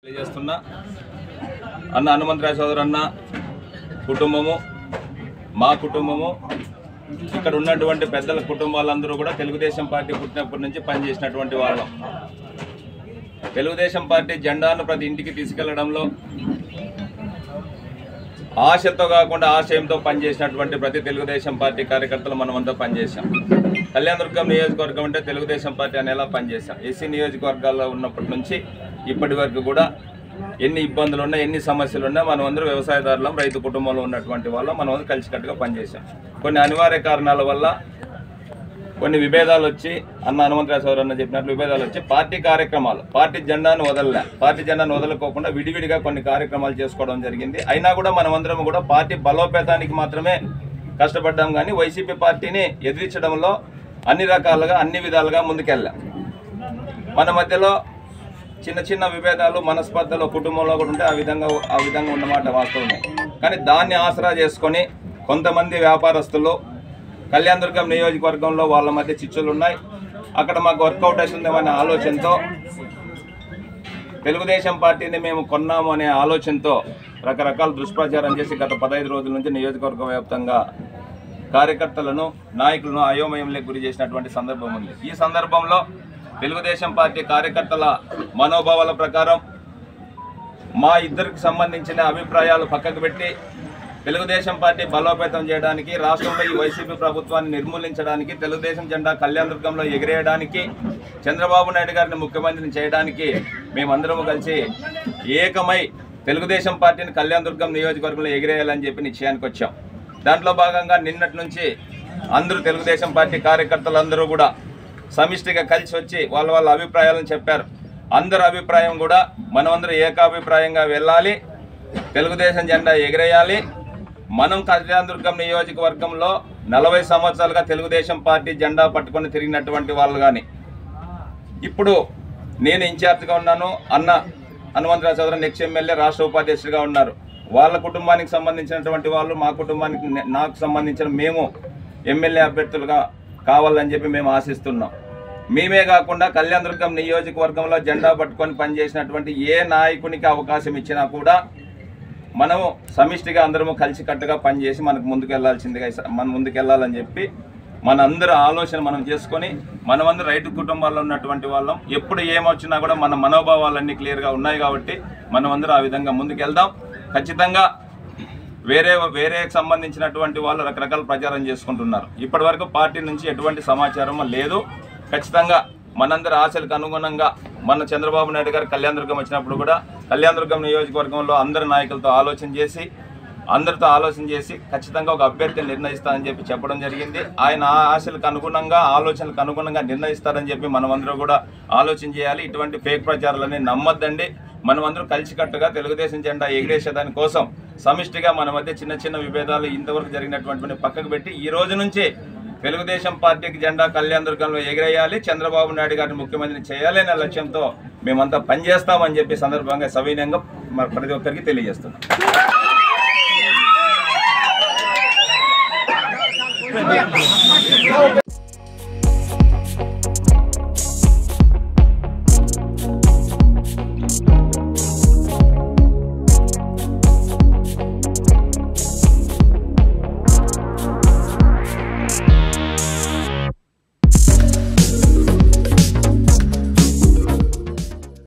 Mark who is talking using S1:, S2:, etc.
S1: తెలియజేస్తున్నా అన్న హనుమంతరాయ సోదరు అన్న కుటుంబము మా కుటుంబము ఇక్కడ ఉన్నటువంటి పెద్దల కుటుంబాలందరూ కూడా తెలుగుదేశం పార్టీ పుట్టినప్పటి నుంచి పనిచేసినటువంటి వాళ్ళం. తెలుగుదేశం పార్టీ జెండాను ప్రతి ఇంటికి తీసుకెళ్లడంలో ఆశతో కాకుండా ఆశయంతో పనిచేసినటువంటి ప్రతి తెలుగుదేశం పార్టీ కార్యకర్తలు మనమంతా పనిచేశాం. కళ్యాణదుర్గం నియోజకవర్గం అంటే తెలుగుదేశం పార్టీ అనేలా పనిచేశాం. ఎస్సీ నియోజకవర్గాల్లో ఉన్నప్పటి నుంచి ఇప్పటి వరకు కూడా ఎన్ని ఇబ్బందులు ఉన్నా ఎన్ని సమస్యలు ఉన్నా మనం అందరూ వ్యవసాయదారులం, రైతు కుటుంబంలో ఉన్నటువంటి వాళ్ళం, మనం అందరూ కలిసికట్టుగా పనిచేశాం. కొన్ని అనివార్య కారణాల వల్ల కొన్ని విభేదాలు వచ్చి అన్న హనుమంతరాయ సోదరు అన్న చెప్పినట్లు విభేదాలు వచ్చి పార్టీ కార్యక్రమాలు పార్టీ జెండాను వదలకోకుండా విడివిడిగా కొన్ని కార్యక్రమాలు చేసుకోవడం జరిగింది. అయినా కూడా మనమందరం కూడా పార్టీ బలోపేతానికి మాత్రమే కష్టపడ్డాం, కానీ వైసీపీ పార్టీని ఎదిరించడంలో అన్ని రకాలుగా అన్ని విధాలుగా ముందుకెళ్ళాం. మన మధ్యలో చిన్న చిన్న విభేదాలు మనస్పర్ధలు కుటుంబంలో కూడా ఉంటే ఆ విధంగా ఉన్నమాట వాస్తవమే. కానీ దాన్ని ఆసరా చేసుకొని కొంతమంది వ్యాపారస్తులు కళ్యాణదుర్గం నియోజకవర్గంలో వాళ్ళ మధ్య చిచ్చులు ఉన్నాయి, అక్కడ మాకు వర్కౌట్ అవుతుందేమనే ఆలోచనతో తెలుగుదేశం పార్టీని మేము కొన్నాము అనే ఆలోచనతో రకరకాల దుష్ప్రచారం చేసి గత 15 రోజుల నుంచి నియోజకవర్గ వ్యాప్తంగా కార్యకర్తలను నాయకులను అయోమయంలోకి గురి చేసినటువంటి సందర్భం ఉంది. ఈ సందర్భంలో తెలుగుదేశం పార్టీ కార్యకర్తల మనోభావాల ప్రకారం మా ఇద్దరికి సంబంధించిన అభిప్రాయాలు పక్కకు పెట్టి తెలుగుదేశం పార్టీ బలోపేతం చేయడానికి, రాష్ట్రంలో ఈ వైసీపీ ప్రభుత్వాన్ని నిర్మూలించడానికి, తెలుగుదేశం జెండా కళ్యాణదుర్గంలో ఎగిరేయడానికి, చంద్రబాబు నాయుడు గారిని ముఖ్యమంత్రిని చేయడానికి మేమందరము కలిసి ఏకమై తెలుగుదేశం పార్టీని కళ్యాణదుర్గం నియోజకవర్గంలో ఎగిరేయాలని చెప్పి నిశ్చయానికి వచ్చాం. దాంట్లో భాగంగా నిన్నటి నుంచి అందరూ తెలుగుదేశం పార్టీ కార్యకర్తలందరూ కూడా సమిష్టిగా కలిసి వచ్చి వాళ్ళ అభిప్రాయాలను చెప్పారు. అందరి అభిప్రాయం కూడా మనమందరం ఏకాభిప్రాయంగా వెళ్ళాలి, తెలుగుదేశం జెండా ఎగిరేయాలి. మనం కళ్యాణదుర్గం నియోజకవర్గంలో 40 సంవత్సరాలుగా తెలుగుదేశం పార్టీ జెండా పట్టుకొని తిరిగినటువంటి వాళ్ళు, కానీ ఇప్పుడు నేను ఇన్ఛార్జ్గా ఉన్నాను, అన్న హనుమంతరాయ సోదరు నెక్స్ట్ ఎమ్మెల్యే రాష్ట్ర ఉపాధ్యక్షుడిగా ఉన్నారు. వాళ్ళ కుటుంబానికి సంబంధించినటువంటి వాళ్ళు మా కుటుంబానికి నాకు సంబంధించిన మేము ఎమ్మెల్యే అభ్యర్థులుగా కావాలని చెప్పి మేము ఆశిస్తున్నాం. మేమే కాకుండా కళ్యాణదుర్గం నియోజకవర్గంలో జెండా పట్టుకొని పనిచేసినటువంటి ఏ నాయకునికి అవకాశం ఇచ్చినా కూడా మనము సమిష్టిగా అందరము కలిసికట్టుగా పనిచేసి మనం ముందుకెళ్ళాలని చెప్పి మనందరి ఆలోచన మనం చేసుకొని మనమందరం రైతు కుటుంబాల్లో ఉన్నటువంటి వాళ్ళం. ఎప్పుడు ఏమొచ్చినా కూడా మన మనోభావాలన్నీ క్లియర్గా ఉన్నాయి కాబట్టి మనమందరం ఆ విధంగా ముందుకెళ్దాం. ఖచ్చితంగా వేరే సంబంధించినటువంటి వాళ్ళు రకరకాల ప్రచారం చేసుకుంటున్నారు. ఇప్పటి వరకు పార్టీ నుంచి ఎటువంటి సమాచారం లేదు. ఖచ్చితంగా మనందరి ఆశలకు అనుగుణంగా మన చంద్రబాబు నాయుడు గారు కళ్యాణదుర్గం వచ్చినప్పుడు కూడా కళ్యాణదుర్గం నియోజకవర్గంలో అందరి నాయకులతో అందరితో ఆలోచన చేసి ఖచ్చితంగా ఒక అభ్యర్థిని నిర్ణయిస్తారని చెప్పి చెప్పడం జరిగింది. ఆయన ఆశలకు అనుగుణంగా ఆలోచనలకు అనుగుణంగా నిర్ణయిస్తారని చెప్పి మనమందరం కూడా ఆలోచన చేయాలి. ఇటువంటి ఫేక్ ప్రచారాలన్నీ నమ్మొద్దండి. మనమందరం కలిసికట్టుగా తెలుగుదేశం జెండా ఎగిరేసేదాని కోసం సమిష్టిగా మన మధ్య చిన్న చిన్న విభేదాలు ఇంతవరకు జరిగినటువంటి పక్కకు పెట్టి ఈ రోజు నుంచి తెలుగుదేశం పార్టీకి జెండా కళ్యాణదుర్గంలో ఎగిరేయాలి, చంద్రబాబు నాయుడు గారిని ముఖ్యమంత్రిని చేయాలి అనే లక్ష్యంతో మేమంతా పనిచేస్తామని చెప్పి సందర్భంగా సవినయంగా ప్రతి ఒక్కరికి తెలియజేస్తున్నాం.